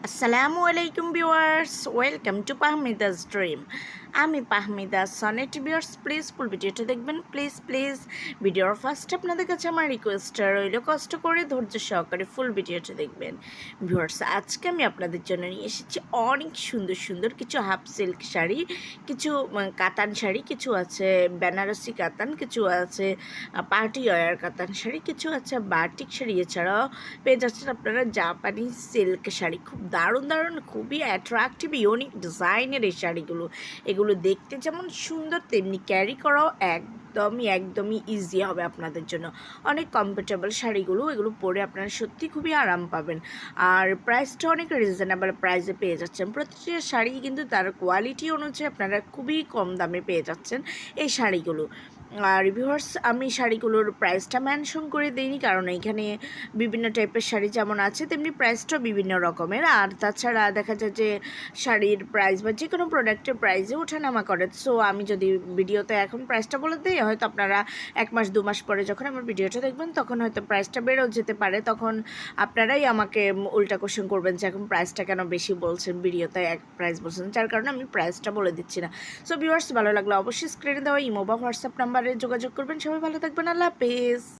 আসসালামু আলাইকুম viewers, welcome to পাহমিদাস dream. আমি পাহমিদা সনেট। ভিউয়ার্স, প্লিজ ফুল ভিডিওটা দেখবেন, প্লিজ ভিডিওর ফার্স্টে আপনাদের কাছে আমার রিকোয়েস্টটা রইল, কষ্ট করে ধৈর্য সহকারে ফুল ভিডিওটা দেখবেন। ভিউয়ার্স, আজকে আমি আপনাদের জন্য নিয়ে এসেছি অনেক সুন্দর সুন্দর কিছু হাফ সিল্ক শাড়ি, কিছু কাতান শাড়ি, কিছু আছে বেনারসি কাতান, কিছু আছে পার্টি ওয়্যার কাতান শাড়ি, কিছু আছে বাটিক শাড়ি। এছাড়াও পেয়ে যাচ্ছেন আপনারা জাপানি সিল্ক শাড়ি। খুব দারুণ দারুণ, খুবই অ্যাট্রাকটিভ ইউনিক ডিজাইনের এই শাড়িগুলো। এগুলো দেখতে যেমন সুন্দর, তেমনি ক্যারি করাও একদমই ইজি হবে আপনাদের জন্য। অনেক কমফোর্টেবল শাড়িগুলো, এগুলো পরে আপনারা সত্যি খুবই আরাম পাবেন। আর প্রাইসটা অনেক রিজনেবল প্রাইসে পেয়ে যাচ্ছেন। প্রতিটা শাড়ি কিন্তু তার কোয়ালিটি অনুযায়ী আপনারা খুবই কম দামে পেয়ে যাচ্ছেন এই শাড়িগুলো। আর ভিউয়ার্স, আমি শাড়িগুলোর প্রাইসটা মেনশন করে দিইনি, কারণ এইখানে বিভিন্ন টাইপের শাড়ি যেমন আছে তেমনি প্রাইসটাও বিভিন্ন রকমের। আর তাছাড়া দেখা যায় যে শাড়ির প্রাইস বা যে কোনো প্রোডাক্টের প্রাইসে ওঠানামা করে। সো আমি যদি ভিডিওতে এখন প্রাইসটা বলে দিই, হয়তো আপনারা 1 মাস 2 মাস পরে যখন আমার ভিডিওটা দেখবেন তখন হয়তো প্রাইসটা বেড়েও যেতে পারে। তখন আপনারাই আমাকে উল্টা কোশ্চেন করবেন যে এখন প্রাইসটা কেন বেশি বলছেন, ভিডিওতে এক প্রাইস বলছেন, যার কারণে আমি প্রাইসটা বলে দিচ্ছি না। সো ভিউয়ার্স, ভালো লাগলে অবশ্যই স্ক্রিনে দেওয়া ইমো বা হোয়াটসঅ্যাপ নাম্বারে যোগাযোগ করবেন। সবাই ভালো থাকবেন, আল্লাহ হাফেজ।